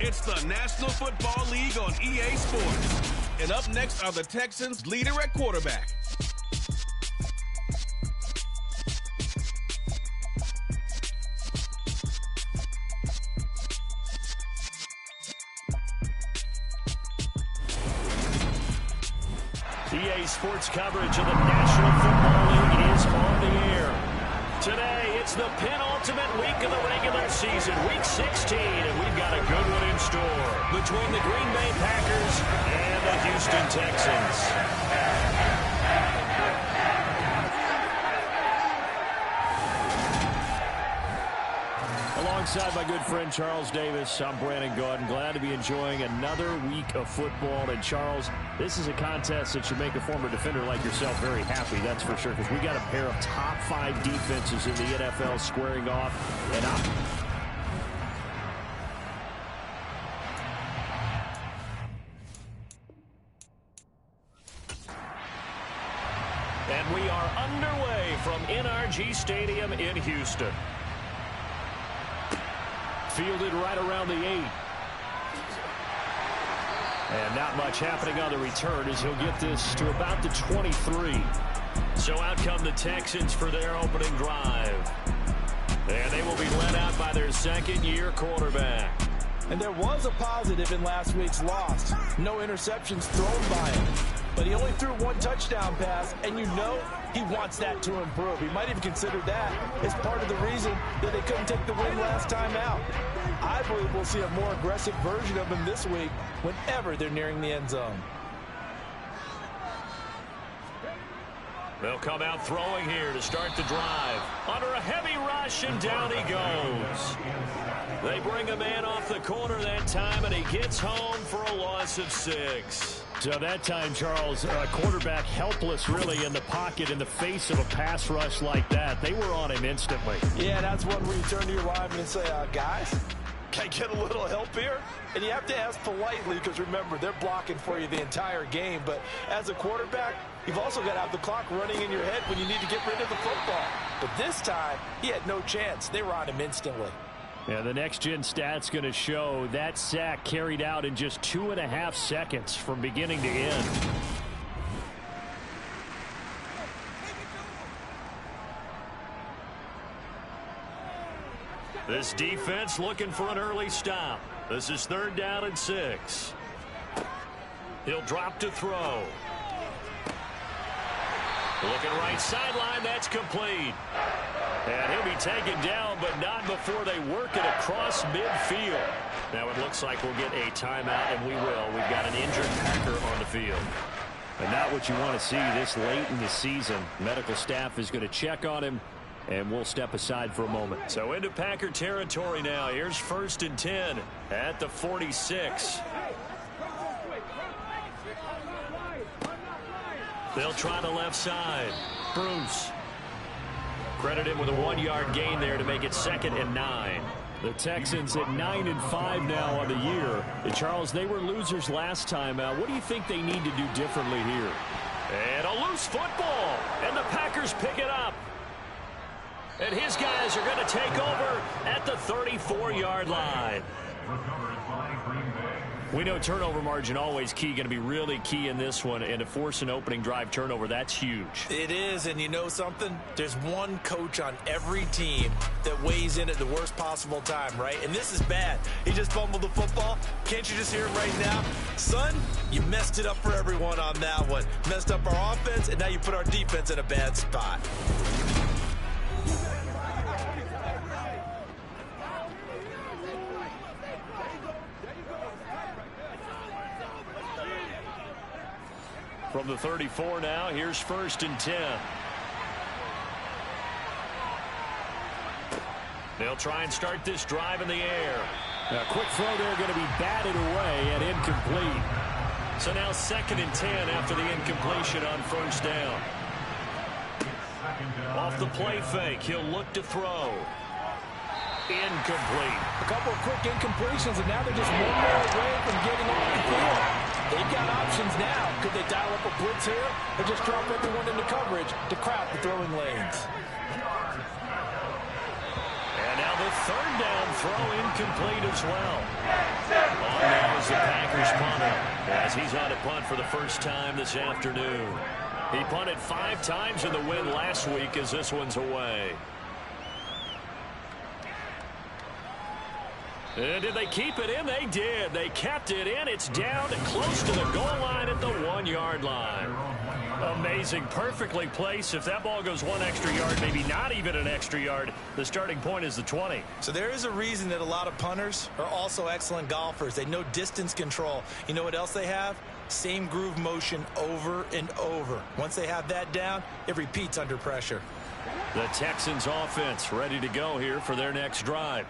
It's the National Football League on EA Sports. And up next are the Texans' leader at quarterback. EA Sports coverage of the National Football League is on the air. Today, it's the penultimate week of the regular season, week 16, and we've got a good one in store between the Green Bay Packers and the Houston Texans. Alongside my good friend Charles Davis, I'm Brandon Gordon. Glad to be enjoying another week of football. And Charles, this is a contest that should make a former defender like yourself very happy, that's for sure, because we got a pair of top 5 defenses in the NFL squaring off. And we are underway from NRG Stadium in Houston. Fielded right around the 8. And not much happening on the return as he'll get this to about the 23. So out come the Texans for their opening drive. And they will be led out by their second-year quarterback. And there was a positive in last week's loss. No interceptions thrown by him. But he only threw 1 touchdown pass, and you know he wants that to improve. He might even consider that as part of the reason that they couldn't take the win last time out. I believe we'll see a more aggressive version of him this week whenever they're nearing the end zone. They'll come out throwing here to start the drive. Under a heavy rush, and down he goes. They bring a man off the corner that time, and he gets home for a loss of 6. So that time, Charles, quarterback helpless really in the pocket in the face of a pass rush like that. They were on him instantly. Yeah, that's one where you turn to your lineman and say, guys, can I get a little help here? And you have to ask politely because, remember, they're blocking for you the entire game. But as a quarterback, you've also got to have the clock running in your head when you need to get rid of the football. But this time, he had no chance. They were on him instantly. Yeah, the next-gen stats going to show that sack carried out in just 2.5 seconds from beginning to end. This defense looking for an early stop. This is 3rd down and 6. He'll drop to throw. Looking right sideline, that's complete. And he'll be taken down, but not before they work it across midfield. Now it looks like we'll get a timeout, and we will. We've got an injured Packer on the field. And not what you want to see this late in the season. Medical staff is going to check on him, and we'll step aside for a moment. So into Packer territory now. Here's 1st and 10 at the 46. They'll try the left side. Bruce. Credit him with a 1-yard gain there to make it 2nd and 9. The Texans at 9-5 now on the year. And Charles, they were losers last time out. What do you think they need to do differently here? And a loose football. And the Packers pick it up. And his guys are going to take over at the 34-yard line. We know turnover margin always key, going to be really key in this one, and to force an opening drive turnover, that's huge. It is, and you know something? There's one coach on every team that weighs in at the worst possible time, right? And this is bad. He just fumbled the football. Can't you just hear him right now? Son, you messed it up for everyone on that one. Messed up our offense, and now you put our defense in a bad spot. From the 34 now, here's 1st and 10. They'll try and start this drive in the air. A quick throw there going to be batted away and incomplete. So now 2nd and 10 after the incompletion on 1st down. Off the play fake, he'll look to throw. Incomplete. A couple of quick incompletions, and now they're just one more away from getting off the field. They've got options now. Could they dial up a blitz here or just drop everyone into coverage to crowd the throwing lanes? And now the 3rd down throw incomplete as well. goes the Packers punter as he's on a punt for the first time this afternoon. He punted 5 times in the win last week as this one's away. And did they keep it in? They did. They kept it in. It's down close to the goal line at the 1-yard line. Amazing. Perfectly placed. If that ball goes 1 extra yard, maybe not even an extra yard, the starting point is the 20. So there is a reason that a lot of punters are also excellent golfers. They know distance control. You know what else they have? Same groove motion over and over. Once they have that down, it repeats under pressure. The Texans offense ready to go here for their next drive.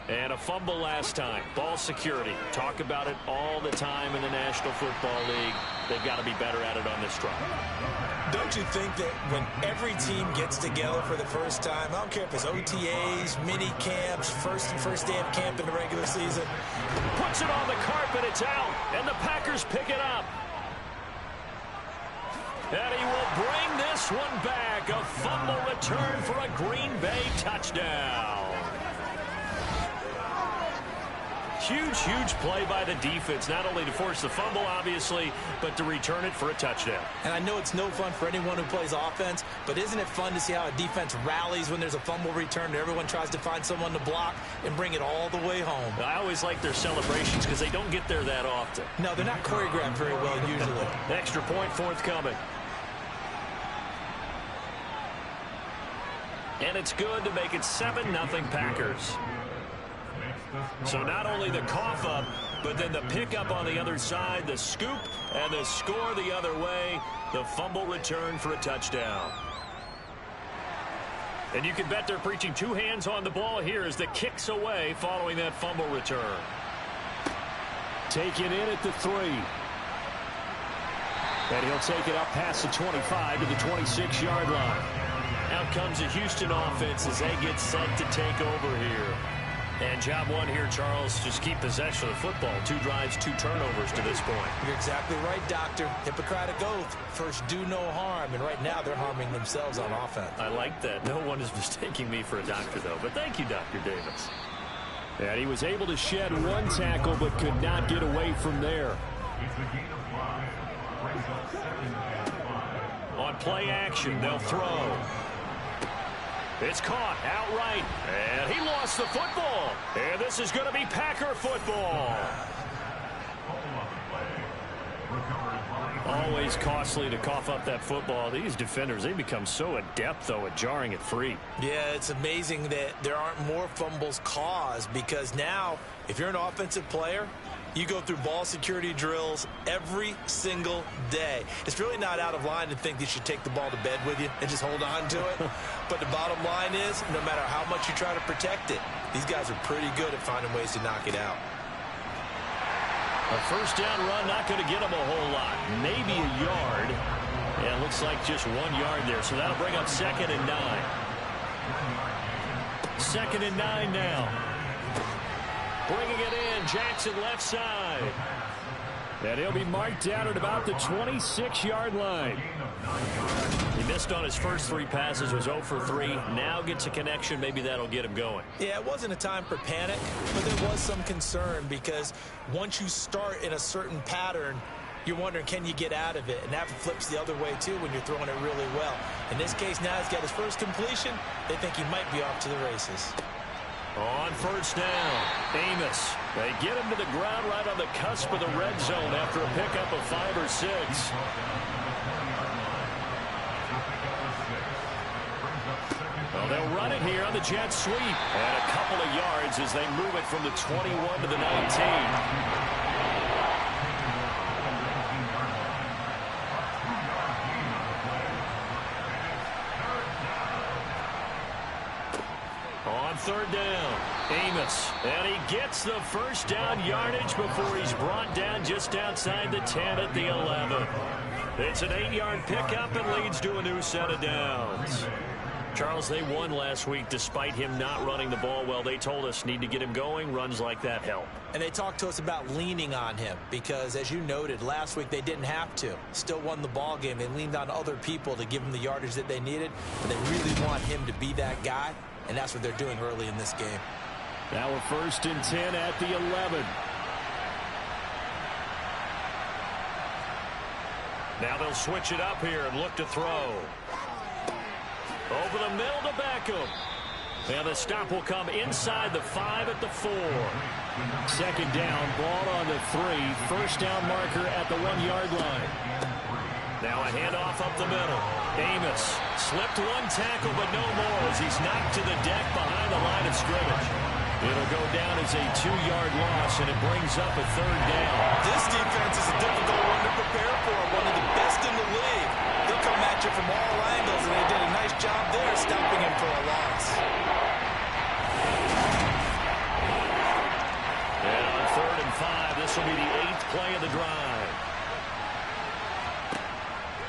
And a fumble last time. Ball security. Talk about it all the time in the National Football League. They've got to be better at it on this drive. Don't you think that when every team gets together for the first time, I don't care if it's OTAs, mini camps, first day of camp in the regular season. Puts it on the carpet, it's out, and the Packers pick it up. And he will bring this one back. A fumble return for a Green Bay touchdown. Huge play by the defense, not only to force the fumble, obviously, but to return it for a touchdown. And I know it's no fun for anyone who plays offense, but isn't it fun to see how a defense rallies when there's a fumble return and everyone tries to find someone to block and bring it all the way home? I always like their celebrations because they don't get there that often. No, they're not choreographed very well usually. Extra point forthcoming. And it's good to make it 7-0 Packers. So not only the cough up, but then the pickup on the other side, the scoop, and the score the other way, the fumble return for a touchdown. And you can bet they're preaching 2 hands on the ball here as the kick's away following that fumble return. Taken in at the 3. And he'll take it up past the 25 to the 26-yard line. Out comes the Houston offense as they get set to take over here. And job one here, Charles, just keep possession of the football. 2 drives, 2 turnovers to this point. You're exactly right, Doctor. Hippocratic oath. First, do no harm. And right now, they're harming themselves on offense. I like that. No one is mistaking me for a doctor, though. But thank you, Dr. Davis. And he was able to shed 1 tackle, but could not get away from there. On play action, they'll throw. It's caught outright, and he lost the football. And this is going to be Packer football. Always costly to cough up that football. These defenders, they become so adept, though, at jarring it free. Yeah, it's amazing that there aren't more fumbles caused because now, if you're an offensive player, you go through ball security drills every single day. It's really not out of line to think you should take the ball to bed with you and just hold on to it. But the bottom line is, no matter how much you try to protect it, these guys are pretty good at finding ways to knock it out. A first down run, not going to get them a whole lot. Maybe a yard. Yeah, it looks like just 1 yard there. So that'll bring up 2nd and 9. 2nd and 9 now. Bringing it in, Jackson left side. And he'll be marked down at about the 26-yard line. He missed on his first 3 passes, was 0 for 3. Now gets a connection. Maybe that'll get him going. Yeah, it wasn't a time for panic, but there was some concern because once you start in a certain pattern, you're wondering, can you get out of it? And that flips the other way, too, when you're throwing it really well. In this case, now he's got his first completion. They think he might be off to the races. On first down, Amos. They get him to the ground right on the cusp of the red zone after a pickup of 5 or 6. Well, they'll run it here on the jet sweep. And a couple of yards as they move it from the 21 to the 19. Third down, Amos, and he gets the first down yardage before he's brought down just outside the 10 at the 11. It's an 8-yard pickup and leads to a new set of downs. Charles, they won last week despite him not running the ball well. They told us need to get him going. Runs like that help. And they talked to us about leaning on him because, as you noted, last week they didn't have to. Still won the ball game. They leaned on other people to give them the yardage that they needed. And they really want him to be that guy. And that's what they're doing early in this game. Now a 1st and 10 at the 11. Now they'll switch it up here and look to throw. Over the middle to Beckham. And the stop will come inside the 5 at the 4. Second down, ball on the 3. First down marker at the 1-yard line. Now a handoff up the middle. Amos slipped one tackle, but no more as he's knocked to the deck behind the line of scrimmage. It'll go down as a 2-yard loss, and it brings up a third down. This defense is a difficult one to prepare for, one of the best in the league. They'll come at you from all angles, and they did a nice job there stopping him for a loss. And on 3rd and 5, this will be the 8th play of the drive.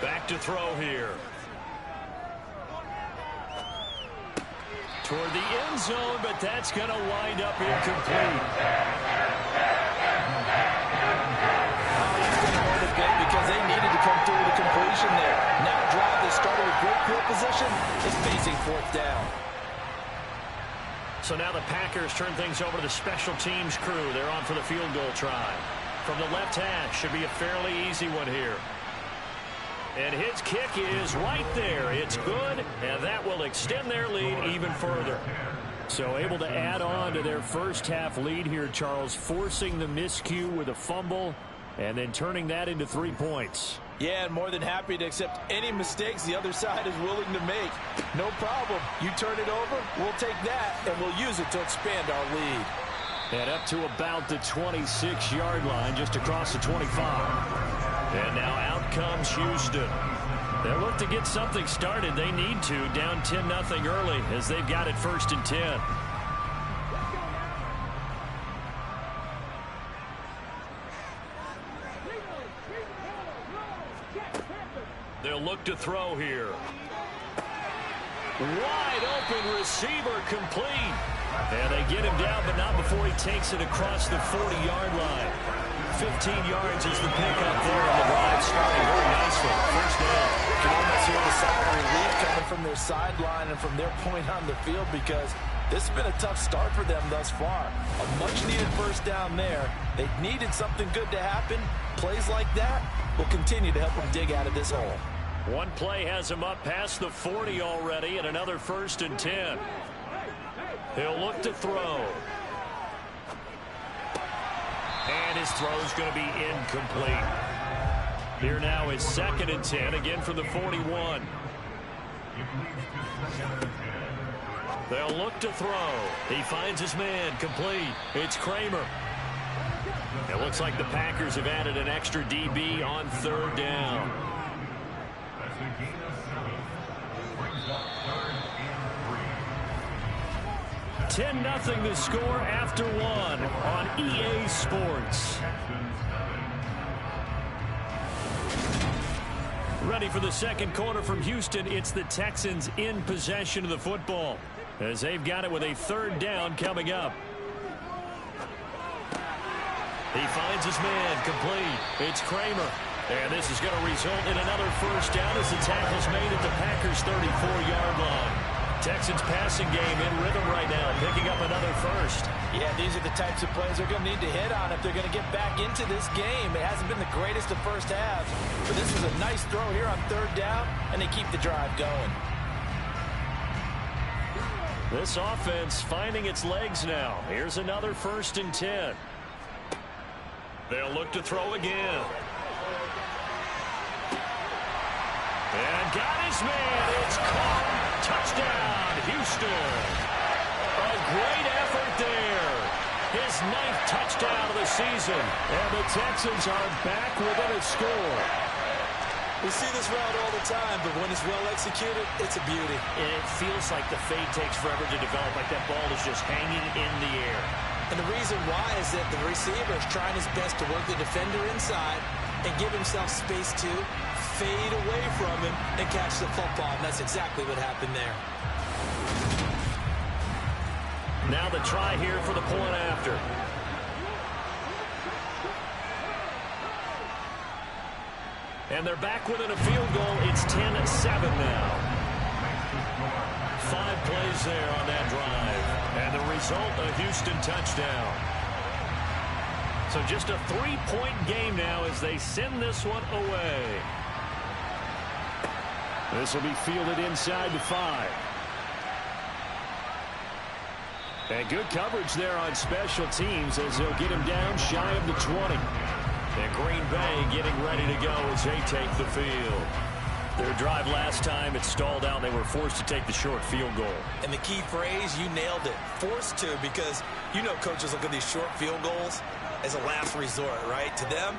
Back to throw here. Toward the end zone, but that's going to wind up incomplete. He's going to hold it big because they needed to come through with a completion there. Now a drive that started with great field position is facing 4th down. So now the Packers turn things over to the special teams crew. They're on for the field goal try. From the left hash, should be a fairly easy one here. And his kick is right there. It's good, and that will extend their lead even further. So able to add on to their first half lead here, Charles, forcing the miscue with a fumble and then turning that into 3 points. Yeah, and more than happy to accept any mistakes the other side is willing to make. No problem. You turn it over, we'll take that, and we'll use it to expand our lead. And up to about the 26-yard line, just across the 25. And now out comes Houston. They'll look to get something started. They need to, down 10-0 early as they've got it 1st and 10. They'll look to throw here. Wide open receiver complete. And they get him down, but not before he takes it across the 40-yard line. 15 yards is the pickup there, and the drive starting very nicely. First down. You can almost hear the sigh of relief coming from their sideline and from their point on the field because this has been a tough start for them thus far. A much-needed first down there. They needed something good to happen. Plays like that will continue to help them dig out of this hole. One play has him up past the 40 already, and another 1st and 10. He'll look to throw. And his throw's going to be incomplete. Here now is 2nd and 10, again from the 41. They'll look to throw. He finds his man, complete. It's Kramer. It looks like the Packers have added an extra DB on 3rd down. 10-0 the score after 1 on EA Sports. Ready for the second quarter from Houston. It's the Texans in possession of the football as they've got it with a 3rd down coming up. He finds his man, complete. It's Kramer. And this is going to result in another 1st down as the tackle's made at the Packers' 34-yard line. Texans passing game in rhythm right now, picking up another 1st. Yeah, these are the types of plays they're going to need to hit on if they're going to get back into this game. It hasn't been the greatest of first halves, but this is a nice throw here on 3rd down, and they keep the drive going. This offense finding its legs now. Here's another 1st and 10. They'll look to throw again. And got his man. It's caught. Touchdown, Houston. A great effort there. His 9th touchdown of the season. And the Texans are back within a score. We see this route all the time, but when it's well executed, it's a beauty. And it feels like the fade takes forever to develop, like that ball is just hanging in the air. And the reason why is that the receiver is trying his best to work the defender inside and give himself space to fade away from him and catch the football. And that's exactly what happened there. Now the try here for the point after. And they're back within a field goal. It's 10-7 now. 5 plays there on that drive. And the result, a Houston touchdown. So just a 3-point game now as they send this one away. This will be fielded inside the 5. And good coverage there on special teams as they'll get him down shy of the 20. And Green Bay getting ready to go as they take the field. Their drive last time, it stalled out. They were forced to take the short field goal. And the key phrase, you nailed it. Forced to, because you know coaches look at these short field goals as a last resort, right? To them,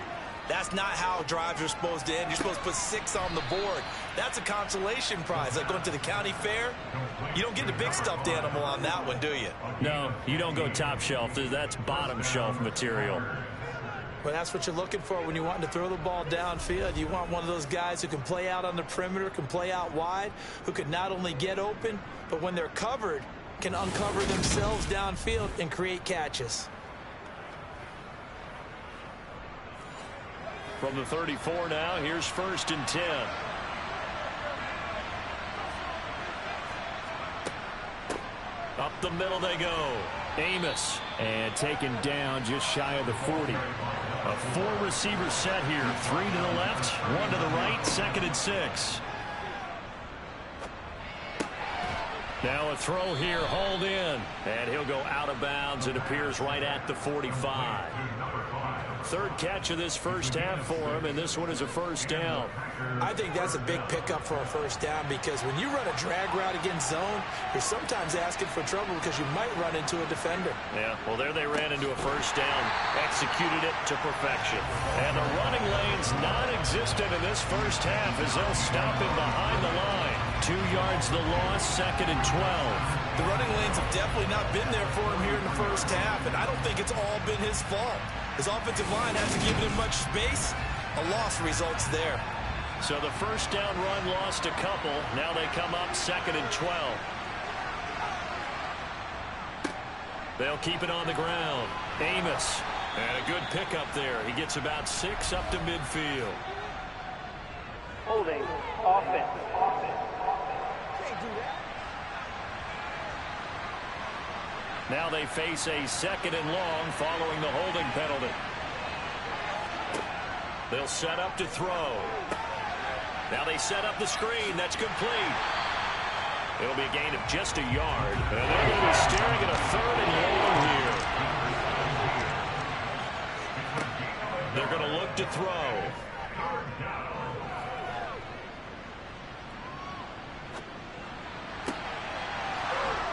that's not how drives are supposed to end. You're supposed to put 6 on the board. That's a consolation prize. Like going to the county fair, you don't get the big stuffed animal on that one, do you? No, you don't go top shelf. That's bottom shelf material. Well, that's what you're looking for when you want to throw the ball downfield. You want one of those guys who can play out on the perimeter, can play out wide, who can not only get open, but when they're covered, can uncover themselves downfield and create catches. From the 34 now, here's 1st and 10. Up the middle they go. Amos. And taken down just shy of the 40. A 4-receiver set here. 3 to the left, 1 to the right, 2nd and 6. Now a throw here, hauled in. And he'll go out of bounds. It appears right at the 45. 3rd catch of this first half for him, and this one is a 1st down. I think that's a big pickup for a 1st down, because when you run a drag route against zone, you're sometimes asking for trouble because you might run into a defender. Yeah, well, there they ran into a 1st down, executed it to perfection. And the running lane's non-existent in this first half as they'll stop him behind the line. 2 yards the loss, 2nd and 12. The running lanes have definitely not been there for him here in the first half, and I don't think it's all been his fault. His offensive line hasn't given him much space. A loss results there. So the 1st down run lost a couple. Now they come up 2nd and 12. They'll keep it on the ground. Amos. And a good pickup there. He gets about 6 up to midfield. Holding. Offense. Now they face a 2nd and long following the holding penalty. They'll set up to throw. Now they set up the screen. That's complete. It'll be a gain of just a yard. And they're going to be staring at a 3rd and long here. They're going to look to throw.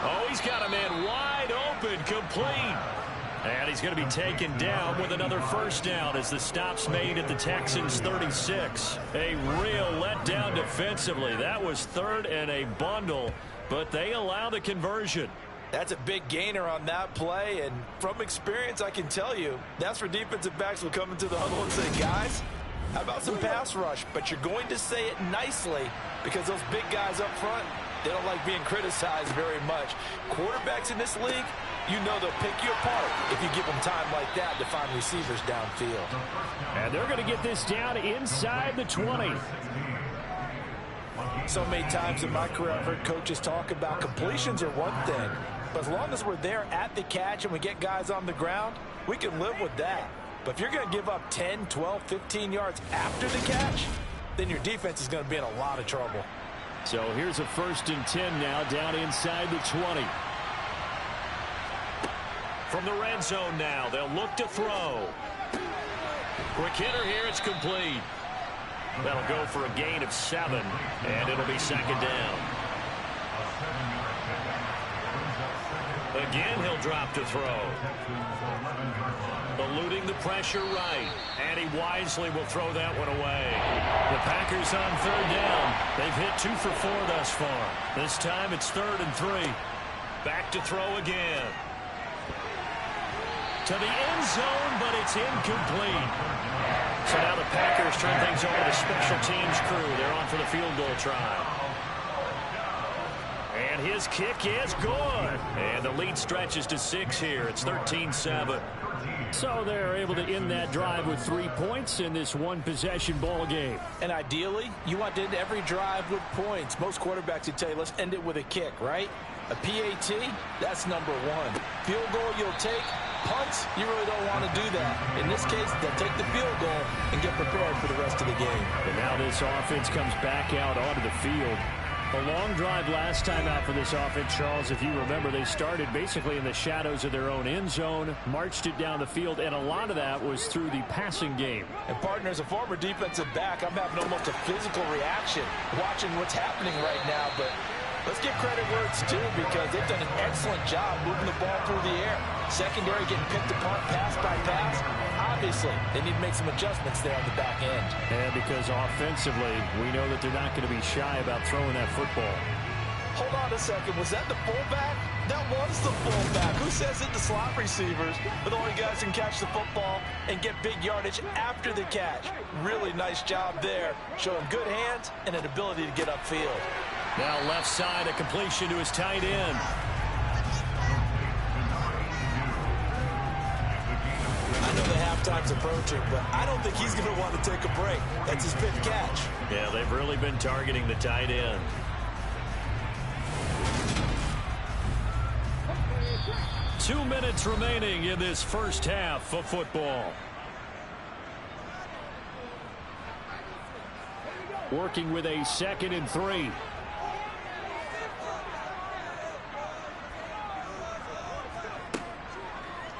Oh, he's got a man wide open, complete. And he's going to be taken down with another 1st down as the stop's made at the Texans' 36. A real letdown defensively. That was 3rd and a bundle, but they allow the conversion. That's a big gainer on that play, and from experience, I can tell you, that's where defensive backs will come into the huddle and say, guys, how about some pass rush? But you're going to say it nicely because those big guys up front, they don't like being criticized very much. Quarterbacks in this league, you know they'll pick you apart if you give them time like that to find receivers downfield. And they're going to get this down inside the 20. So many times in my career, I've heard coaches talk about completions are one thing, but as long as we're there at the catch and we get guys on the ground, we can live with that. But if you're going to give up 10, 12, 15 yards after the catch, then your defense is going to be in a lot of trouble. So here's a 1st and 10 now down inside the 20. From the red zone now, they'll look to throw. Quick hitter here, it's complete. That'll go for a gain of 7, and it'll be 2nd down. Again, he'll drop to throw. Eluding the pressure right, and he wisely will throw that one away. The Packers on 3rd down. They've hit 2 for 4 thus far. This time it's 3rd and 3. Back to throw again. To the end zone, but it's incomplete. So now the Packers turn things over to the special teams crew. They're on for the field goal try. And his kick is good. And the lead stretches to 6 here. It's 13-7. So they're able to end that drive with 3 points in this one-possession ball game. And ideally, you want to end every drive with points. Most quarterbacks would tell you, let's end it with a kick, right? A PAT, that's number 1. Field goal you'll take, punts, you really don't want to do that. In this case, they'll take the field goal and get prepared for the rest of the game. And now this offense comes back out onto the field. A long drive last time out for this offense, Charles. If you remember, they started basically in the shadows of their own end zone, marched it down the field, and a lot of that was through the passing game. And, partner, as a former defensive back, I'm having almost a physical reaction watching what's happening right now. But let's give credit where it's due, because they've done an excellent job moving the ball through the air. Secondary getting picked apart pass by pass. Obviously, they need to make some adjustments there on the back end. And because offensively, we know that they're not going to be shy about throwing that football. Hold on a second. Was that the fullback? That was the fullback. Who says it to slot receivers? But the only guys can catch the football and get big yardage after the catch. Really nice job there. Showing good hands and an ability to get upfield. Now left side, a completion to his tight end. I know the halftime's approaching, but I don't think he's going to want to take a break. That's his fifth catch. Yeah, they've really been targeting the tight end. Two minutes remaining in this first half of football. Working with a 2nd and 3.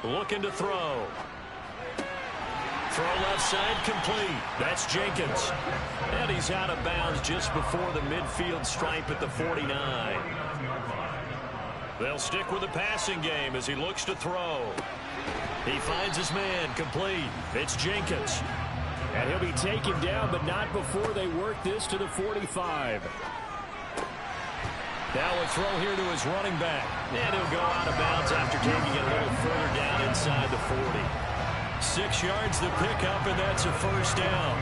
Looking to throw. Throw left side complete. That's Jenkins. And he's out of bounds just before the midfield stripe at the 49. They'll stick with the passing game as he looks to throw. He finds his man complete. It's Jenkins. And he'll be taken down, but not before they work this to the 45. Now a throw here to his running back. And he'll go out of bounds after taking it a little further down inside the 40. 6 yards to pick up, and that's a first down.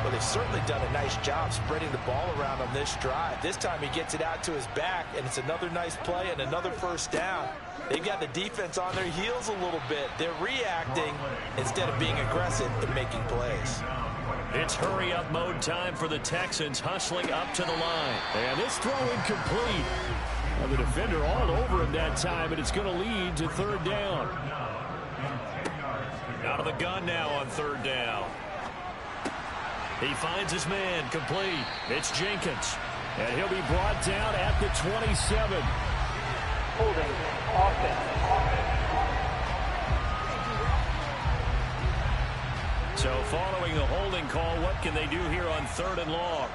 Well, they've certainly done a nice job spreading the ball around on this drive. This time he gets it out to his back, and it's another nice play and another first down. They've got the defense on their heels a little bit. They're reacting instead of being aggressive and making plays. It's hurry-up mode time for the Texans, hustling up to the line. And this throw incomplete. Well, the defender all over him that time, and it's going to lead to third down. Out of the gun now on third down. He finds his man complete. It's Jenkins. And he'll be brought down at the 27. Holding offense. So following the holding call, what can they do here on 3rd and long?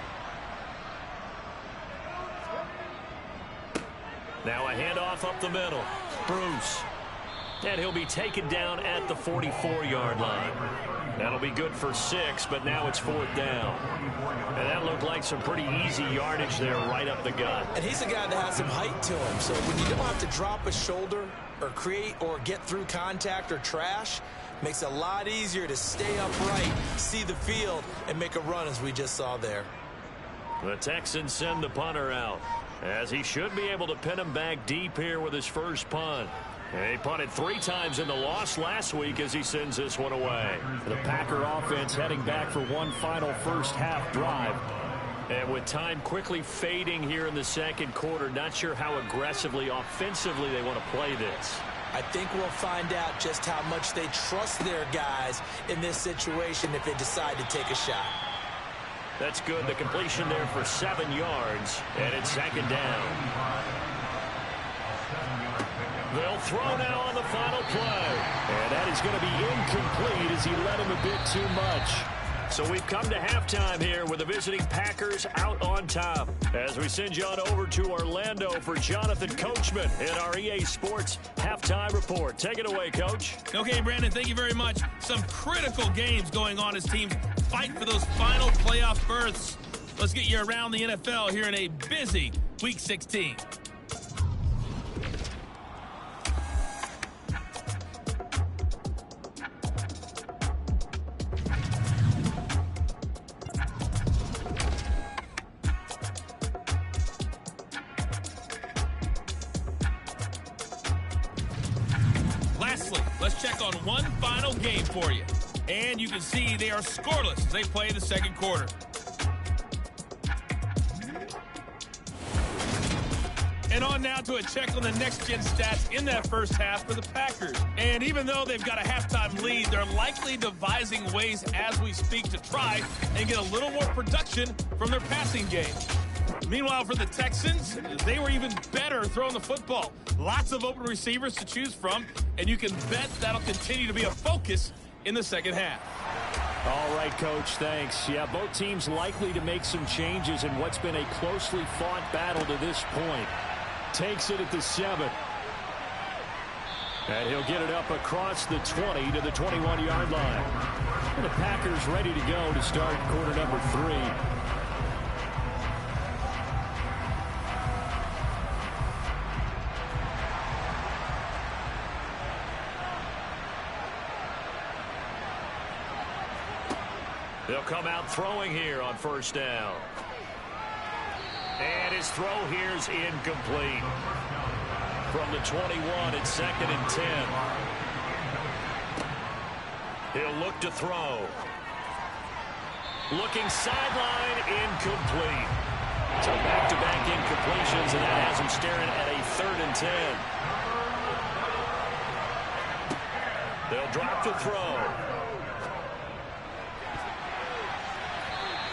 Now a handoff up the middle. Bruce. And he'll be taken down at the 44-yard line. That'll be good for 6, but now it's 4th down. And that looked like some pretty easy yardage there right up the gut. And he's a guy that has some height to him, so when you don't have to drop a shoulder or create or get through contact or trash, makes it a lot easier to stay upright, see the field, and make a run as we just saw there. The Texans send the punter out, as he should be able to pin him back deep here with his first punt. And he punted 3 times in the loss last week as he sends this one away. The Packer offense heading back for one final first half drive. And with time quickly fading here in the second quarter, not sure how aggressively, offensively they want to play this. I think we'll find out just how much they trust their guys in this situation if they decide to take a shot. That's good. The completion there for 7 yards, and it's 2nd down. They'll throw now on the final play. And that is going to be incomplete as he led him a bit too much. So we've come to halftime here with the visiting Packers out on top. As we send you on over to Orlando for Jonathan Coachman in our EA Sports Halftime Report. Take it away, Coach. Okay, Brandon, thank you very much. Some critical games going on as teams fight for those final playoff berths. Let's get you around the NFL here in a busy Week 16. Let's check on one final game for you. And you can see they are scoreless as they play the second quarter. And on now to a check on the next-gen stats in that first half for the Packers. And even though they've got a halftime lead, they're likely devising ways as we speak to try and get a little more production from their passing game. Meanwhile, for the Texans, they were even better throwing the football. Lots of open receivers to choose from, and you can bet that'll continue to be a focus in the second half. All right, Coach, thanks. Yeah, both teams likely to make some changes in what's been a closely fought battle to this point. Takes it at the 7. And he'll get it up across the 20 to the 21-yard line. And the Packers ready to go to start quarter number 3. They'll come out throwing here on first down. And his throw here's incomplete. From the 21, it's 2nd and 10. He'll look to throw. Looking sideline, incomplete. So back-to-back incompletions, and that has him staring at a 3rd and 10. They'll drop to throw.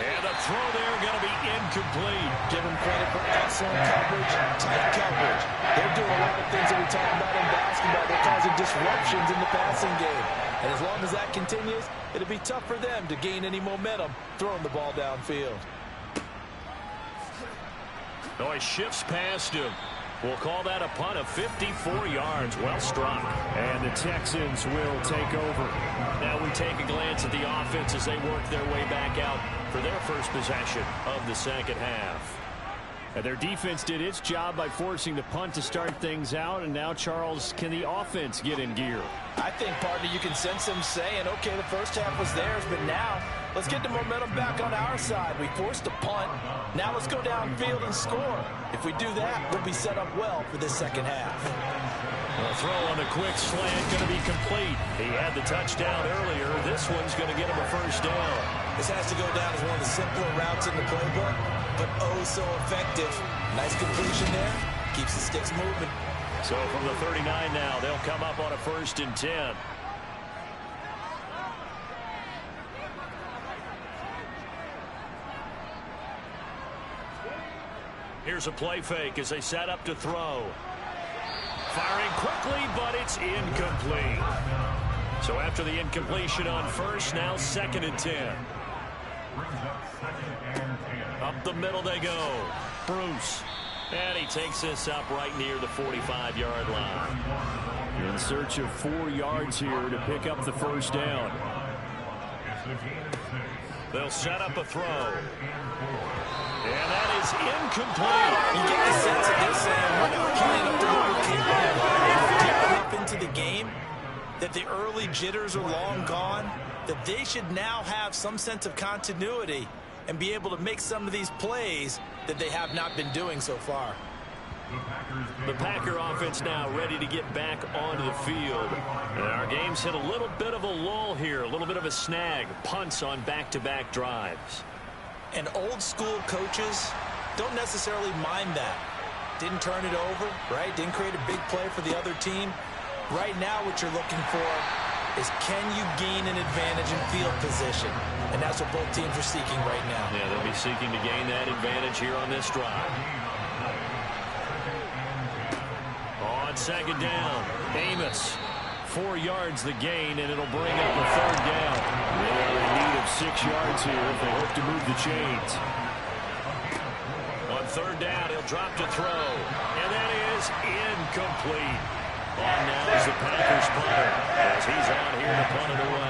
And the throw there going to be incomplete. Give them credit for excellent coverage, tight coverage. They're doing a lot of things that we talk about in basketball. They're causing disruptions in the passing game. And as long as that continues, it'll be tough for them to gain any momentum throwing the ball downfield. Oh, he shifts past him. We'll call that a punt of 54 yards. Well struck. And the Texans will take over. Now we take a glance at the offense as they work their way back out for their first possession of the second half. And their defense did its job by forcing the punt to start things out. And now, Charles, can the offense get in gear? I think, partner, you can sense them saying, okay, the first half was theirs, but now let's get the momentum back on our side. We forced a punt. Now let's go downfield and score. If we do that, we'll be set up well for this second half. A throw on the quick slant going to be complete. He had the touchdown earlier. This one's going to get him a first down. This has to go down as one of the simpler routes in the playbook, but oh so effective. Nice completion there. Keeps the sticks moving. So from the 39 now, they'll come up on a 1st and 10. Here's a play fake as they set up to throw. Firing quickly, but it's incomplete. So after the incompletion on first, now 2nd and 10. Up the middle they go. Bruce. And he takes this up right near the 45-yard line. In search of 4 yards here to pick up the first down. They'll set up a throw. And that is incomplete. You get the sense that they're saying, we're not playing up to what we're capable of. We're deep enough into the game that the early jitters are long gone, that they should now have some sense of continuity and be able to make some of these plays that they have not been doing so far. The Packer offense now ready to get back onto the field. And our game's hit a little bit of a lull here, a little bit of a snag. Punts on back-to-back drives. And old-school coaches don't necessarily mind that. Didn't turn it over, right? Didn't create a big play for the other team. Right now what you're looking for is can you gain an advantage in field position? And that's what both teams are seeking right now. Yeah, they'll be seeking to gain that advantage here on this drive. On 2nd down, Amos. 4 yards the gain, and it'll bring up a 3rd down. They are in need of 6 yards here if they hope to move the chains. On 3rd down, he'll drop to throw. And that is incomplete. On now is the Packers punter as he's on here to punt it away.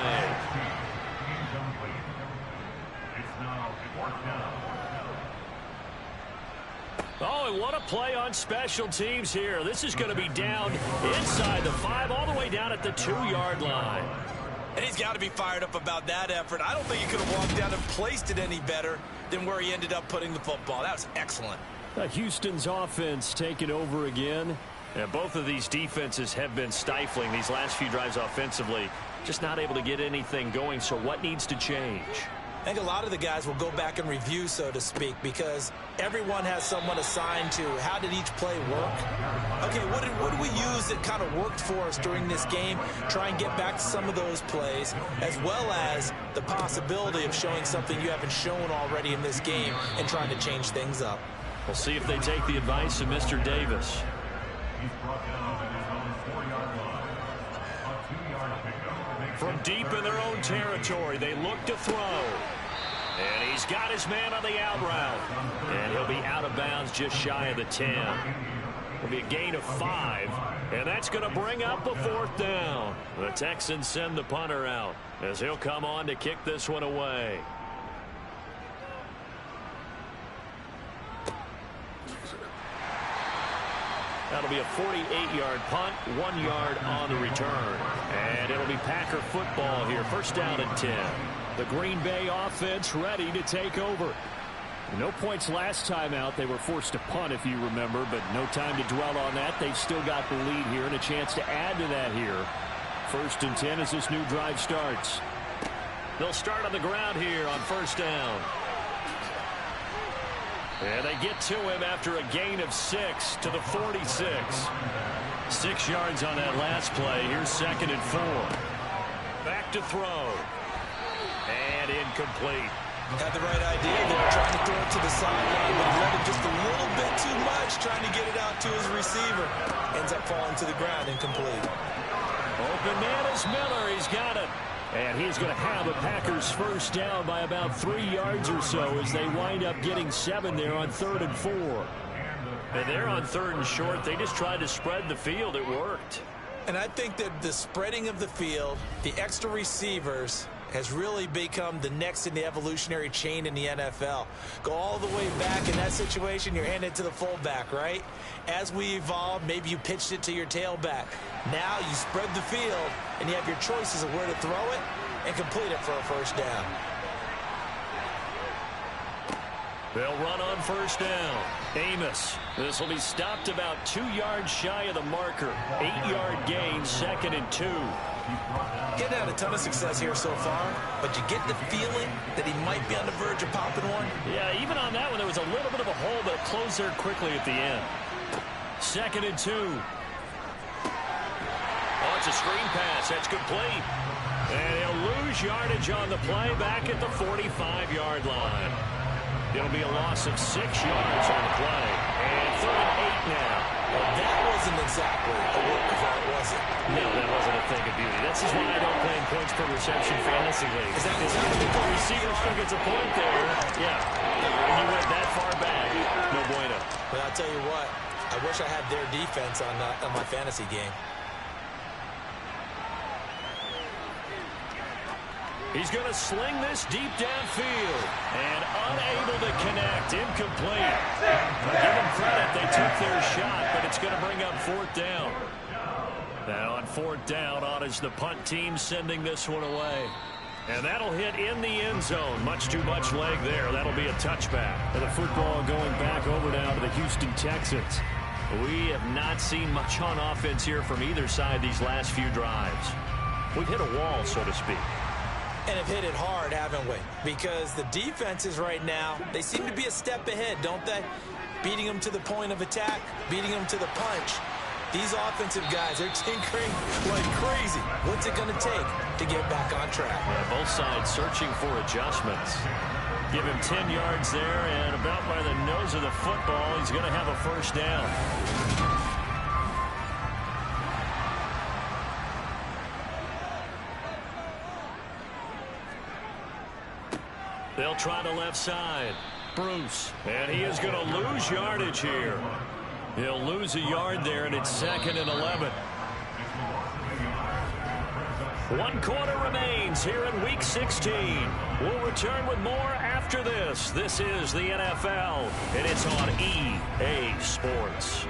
Oh, and what a play on special teams here. This is going to be down inside the 5, all the way down at the 2-yard line. And he's got to be fired up about that effort. I don't think he could have walked down and placed it any better than where he ended up putting the football. That was excellent. Houston's offense taking over again. And both of these defenses have been stifling these last few drives offensively. Just not able to get anything going. So what needs to change? I think a lot of the guys will go back and review, so to speak, because everyone has someone assigned to how did each play work. Okay, what did we use that kind of worked for us during this game? Try and get back to some of those plays, as well as the possibility of showing something you haven't shown already in this game and trying to change things up. We'll see if they take the advice of Mr. Davis. From deep in their own territory, they look to throw. And he's got his man on the out route. And he'll be out of bounds just shy of the 10. It'll be a gain of 5. And that's going to bring up a 4th down. The Texans send the punter out as he'll come on to kick this one away. That'll be a 48-yard punt, 1 yard on the return. And it'll be Packer football here, 1st down and 10. The Green Bay offense ready to take over. No points last time out. They were forced to punt, if you remember, but no time to dwell on that. They've still got the lead here and a chance to add to that here. 1st and 10 as this new drive starts. They'll start on the ground here on 1st down. And they get to him after a gain of 6 to the 46. 6 yards on that last play. Here's 2nd and 4. Back to throw. And incomplete. Had the right idea there, trying to throw it to the sideline, but he let it just a little bit too much, trying to get it out to his receiver. Ends up falling to the ground, incomplete. Open man is Miller. He's got it. And he's going to have the Packers 1st down by about 3 yards or so as they wind up getting 7 there on 3rd and 4. And they're on 3rd and short. They just tried to spread the field. It worked. And I think that the spreading of the field, the extra receivers, has really become the next in the evolutionary chain in the NFL. Go all the way back in that situation, you're handed to the fullback, right? As we evolved, maybe you pitched it to your tailback. Now you spread the field, and you have your choices of where to throw it and complete it for a 1st down. They'll run on 1st down. Amos. This will be stopped about 2 yards shy of the marker. 8-yard gain, 2nd and 2. Getting had a ton of success here so far, but you get the feeling that he might be on the verge of popping one. Yeah, even on that one, there was a little bit of a hole, but it closed there quickly at the end. 2nd and 2. Oh, it's a screen pass. That's complete. And he'll lose yardage on the play back at the 45-yard line. It'll be a loss of 6 yards on the play. And 3rd and 8 now. Well, that wasn't exactly a work of art, was it? No, that wasn't a thing of beauty. That's just why I don't play in points per reception fantasy league. Is that the receiver still gets a point there? Yeah. When you went that far back, no bueno. But I'll tell you what, I wish I had their defense on my fantasy game. He's going to sling this deep downfield. And unable to connect. Incomplete. Give them credit. They took their shot, but it's going to bring up 4th down. Now on 4th down, on is the punt team sending this one away. And that'll hit in the end zone. Much too much leg there. That'll be a touchback. And the football going back over now to the Houston Texans. We have not seen much on offense here from either side these last few drives. We've hit a wall, so to speak. And have hit it hard, haven't we? Because the defenses right now, they seem to be a step ahead, don't they? Beating them to the point of attack, beating them to the punch. These offensive guys are tinkering like crazy. What's it going to take to get back on track? Yeah, both sides searching for adjustments. Give him 10 yards there, and about by the nose of the football, he's going to have a 1st down. They'll try the left side. Bruce. And he is going to lose yardage here. He'll lose a yard there, and it's 2nd and 11. 1 quarter remains here in Week 16. We'll return with more after this. This is the NFL, and it's on EA Sports.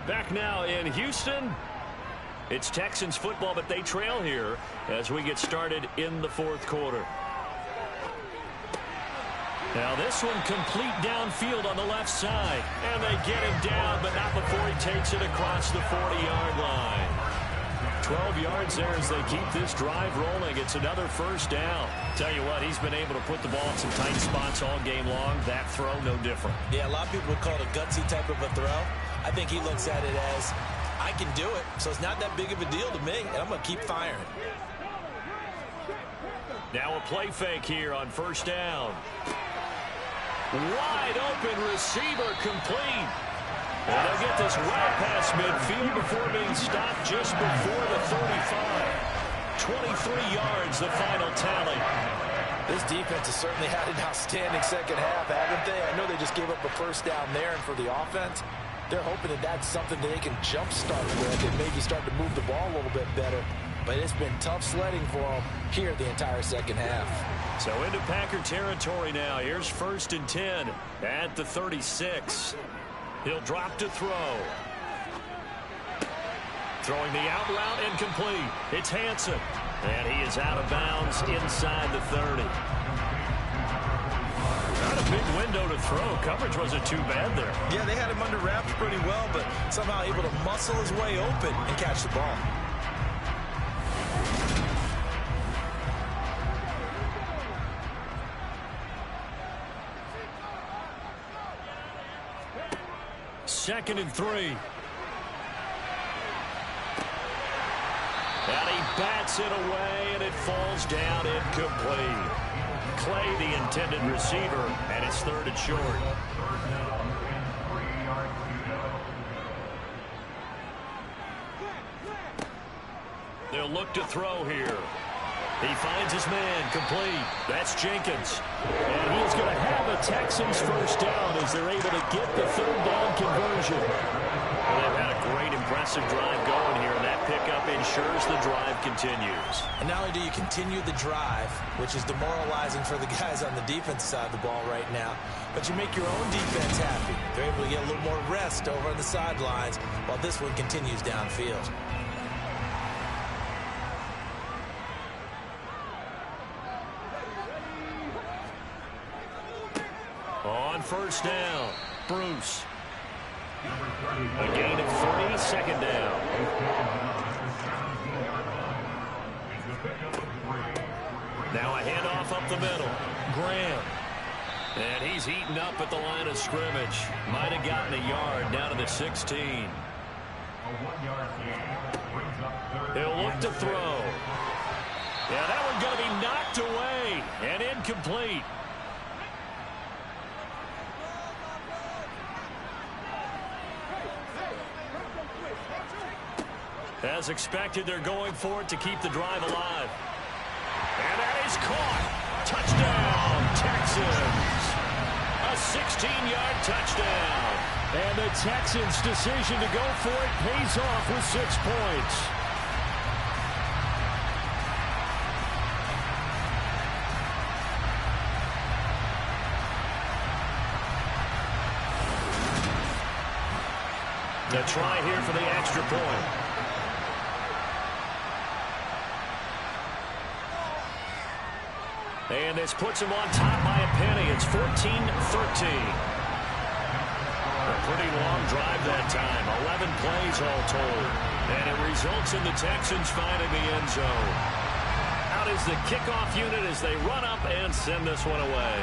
Back now in Houston. It's Texans football, but they trail here as we get started in the 4th quarter. Now this one complete downfield on the left side. And they get him down, but not before he takes it across the 40-yard line. 12 yards there as they keep this drive rolling. It's another first down. Tell you what, he's been able to put the ball in some tight spots all game long. That throw, no different. Yeah, a lot of people would call it a gutsy type of a throw. I think he looks at it as, I can do it, so it's not that big of a deal to me, and I'm going to keep firing. Now a play fake here on first down. Wide open receiver complete. And they'll get this well past midfield before being stopped just before the 35. 23 yards, the final tally. This defense has certainly had an outstanding second half, haven't they? I know they just gave up a first down there, and for the offense, they're hoping that that's something that they can jumpstart with and maybe start to move the ball a little bit better. But it's been tough sledding for them here the entire second half. So into Packer territory now. Here's 1st and 10 at the 36. He'll drop to throw. Throwing the out route incomplete. It's Hansen. And he is out of bounds inside the 30. Not a big window to throw. Coverage wasn't too bad there. Yeah, they had him under wraps pretty well, but somehow able to muscle his way open and catch the ball. Second and 3. And he bats it away, and it falls down incomplete. Clay, the intended receiver, and it's 3rd and short. They'll look to throw here. He finds his man complete. That's Jenkins. And he's going to have a Texans first down as they're able to get the 3rd down conversion. Well, they've had a great, impressive drive going here, and that pickup ensures the drive continues. And not only do you continue the drive, which is demoralizing for the guys on the defense side of the ball right now, but you make your own defense happy. They're able to get a little more rest over on the sidelines while this one continues downfield. On first down, Bruce. A gain of 3, second down. Now a handoff up the middle. Graham. And he's eaten up at the line of scrimmage. Might have gotten a yard down to the 16. He'll look to throw. Yeah, that one going to be knocked away and incomplete. As expected, they're going for it to keep the drive alive. And that is caught. Touchdown, Texans. A 16-yard touchdown. And the Texans' decision to go for it pays off with 6 points. The try here for the extra point. And this puts him on top by a penny. It's 14-13. A pretty long drive that time. 11 plays all told. And it results in the Texans finding the end zone. Out is the kickoff unit as they run up and send this one away.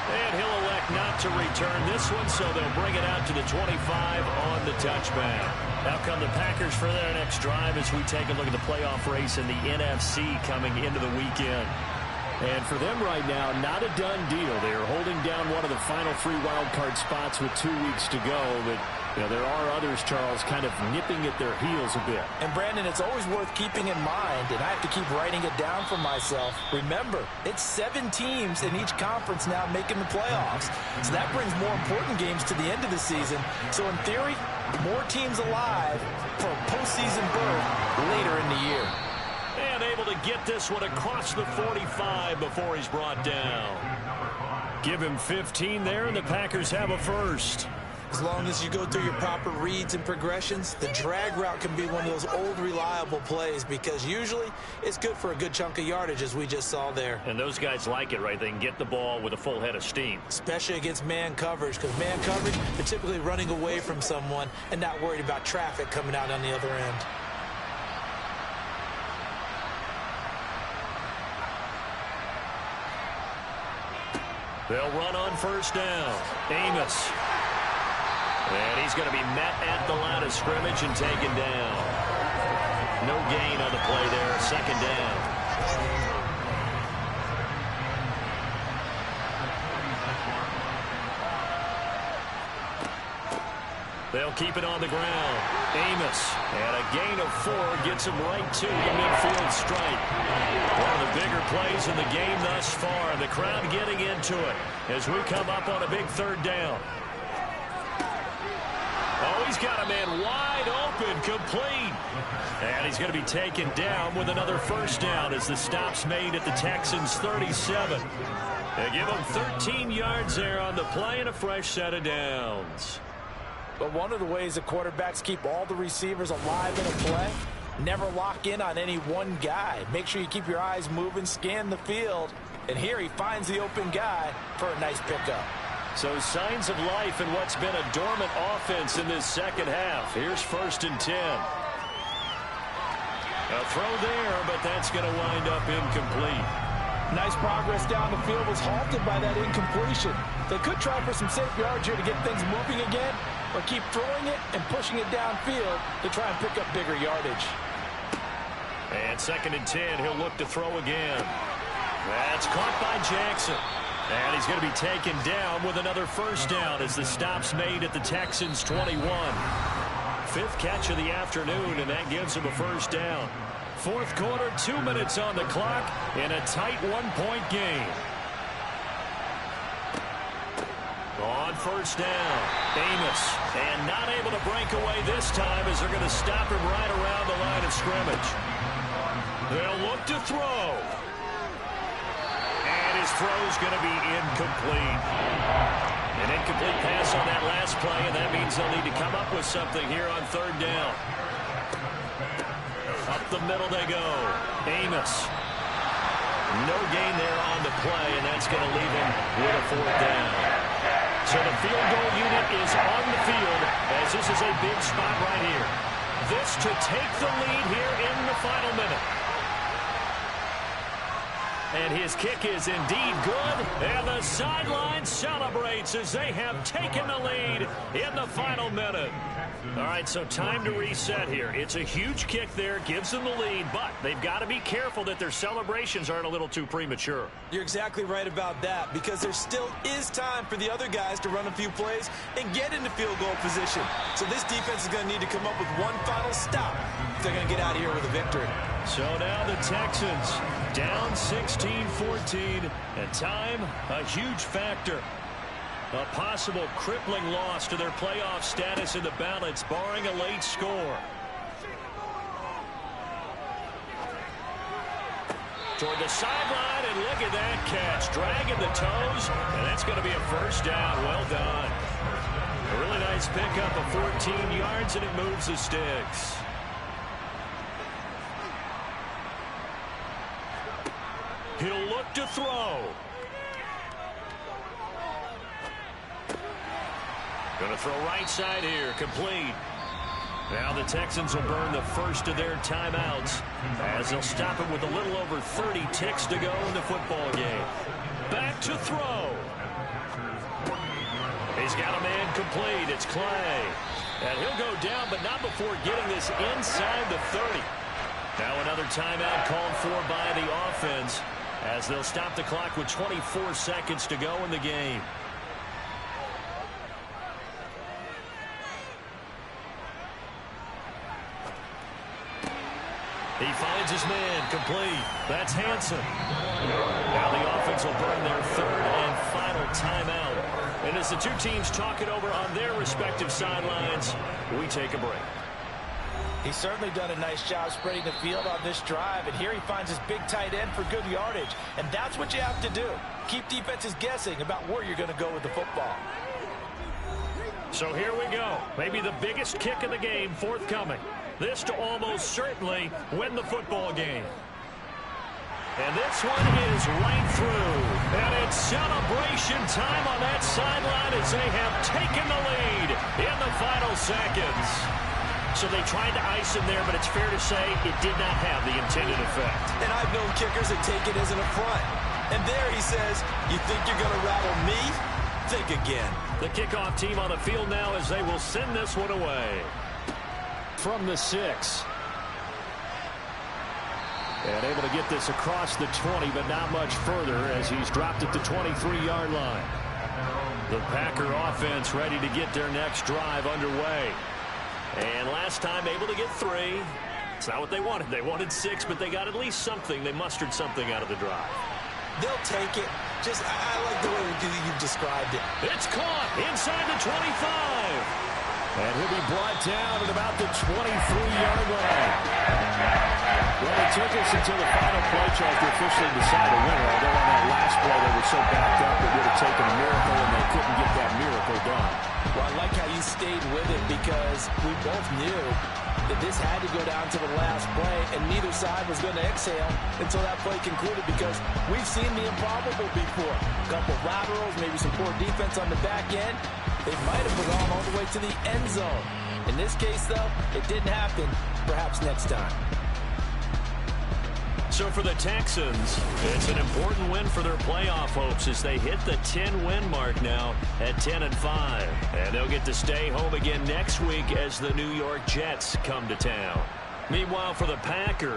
And he'll elect not to return this one, so they'll bring it out to the 25 on the touchback. Now come the Packers for their next drive as we take a look at the playoff race in the NFC coming into the weekend. And for them right now, not a done deal. They are holding down one of the final 3 wild card spots with 2 weeks to go, but you know, there are others, Charles, kind of nipping at their heels a bit. And, Brandon, it's always worth keeping in mind, and I have to keep writing it down for myself. Remember, it's 7 teams in each conference now making the playoffs. So that brings more important games to the end of the season. So, in theory, more teams alive for a postseason berth later in the year. And able to get this one across the 45 before he's brought down. Give him 15 there, and the Packers have a first. As long as you go through your proper reads and progressions, the drag route can be one of those old reliable plays because usually it's good for a good chunk of yardage, as we just saw there. And those guys like it, right? They can get the ball with a full head of steam. Especially against man coverage, because man coverage, they're typically running away from someone and not worried about traffic coming out on the other end. They'll run on first down. Amos. And he's going to be met at the line of scrimmage and taken down. No gain on the play there. Second down. They'll keep it on the ground. Amos. And a gain of 4 gets him right to the midfield stripe. One of the bigger plays in the game thus far. The crowd getting into it as we come up on a big third down. Oh, he's got a man wide open, complete. And he's going to be taken down with another first down as the stop's made at the Texans' 37. They give him 13 yards there on the play and a fresh set of downs. But one of the ways that quarterbacks keep all the receivers alive in a play, never lock in on any one guy. Make sure you keep your eyes moving, scan the field. And here he finds the open guy for a nice pickup. So signs of life in what's been a dormant offense in this second half. Here's 1st and 10. A throw there, but that's going to wind up incomplete. Nice progress down the field was halted by that incompletion. They could try for some safe yards here to get things moving again, or keep throwing it and pushing it downfield to try and pick up bigger yardage. And 2nd and 10, he'll look to throw again. That's caught by Jackson. And he's going to be taken down with another first down as the stop's made at the Texans' 21. 5th catch of the afternoon, and that gives him a first down. 4th quarter, 2 minutes on the clock in a tight 1-point game. On first down, Amos. And not able to break away this time as they're going to stop him right around the line of scrimmage. They'll look to throw. And his throw's going to be incomplete. An incomplete pass on that last play, and that means they'll need to come up with something here on 3rd down. Up the middle they go. Amos. No gain there on the play, and that's going to leave him with a 4th down. So the field goal unit is on the field as this is a big spot right here. This to take the lead here in the final minute. And his kick is indeed good. And the sideline celebrates as they have taken the lead in the final minute. All right, so time to reset here. It's a huge kick there, gives them the lead, but they've got to be careful that their celebrations aren't a little too premature. You're exactly right about that, because there still is time for the other guys to run a few plays and get into field goal position. So this defense is going to need to come up with one final stop if they're going to get out of here with a victory. So now the Texans down 16-14, and time a huge factor. A possible crippling loss to their playoff status in the balance, barring a late score. Toward the sideline, and look at that catch. Dragging the toes, and that's going to be a first down. Well done. A really nice pickup of 14 yards, and it moves the sticks. He'll look to throw. Going to throw right side here, complete. Now the Texans will burn the first of their timeouts as they'll stop him with a little over 30 ticks to go in the football game. Back to throw. He's got a man complete. It's Clay. And he'll go down, but not before getting this inside the 30. Now another timeout called for by the offense as they'll stop the clock with 24 seconds to go in the game. He finds his man complete. That's Hanson. Now the offense will burn their 3rd and final timeout. And as the two teams talk it over on their respective sidelines, we take a break. He's certainly done a nice job spreading the field on this drive, and here he finds his big tight end for good yardage. And that's what you have to do. Keep defenses guessing about where you're going to go with the football. So here we go. Maybe the biggest kick of the game forthcoming. This to almost certainly win the football game. And this one is right through. And it's celebration time on that sideline as they have taken the lead in the final seconds. So they tried to ice him there, but it's fair to say it did not have the intended effect. And I've known kickers that take it as an affront. And there he says, you think you're going to rattle me? Think again. The kickoff team on the field now as they will send this one away. From the 6. And able to get this across the 20, but not much further as he's dropped at the 23-yard line. The Packer offense ready to get their next drive underway. And last time able to get 3. It's not what they wanted. They wanted 6, but they got at least something. They mustered something out of the drive. They'll take it. Just, I like the way you described it. It's caught inside the 25. And he'll be brought down at about the 23-yard line. Well, it took us until the final play chart to officially decide a winner. Although on that last play they were so backed up it would have taken a miracle, and they couldn't get that miracle done. Well, I like how you stayed with it because we both knew that this had to go down to the last play, and neither side was going to exhale until that play concluded because we've seen the improbable before. A couple of laterals, maybe some poor defense on the back end. They might have gone all the way to the end zone. In this case, though, it didn't happen. Perhaps next time. So for the Texans, it's an important win for their playoff hopes as they hit the 10-win mark now at 10-5. And they'll get to stay home again next week as the New York Jets come to town. Meanwhile, for the Packers,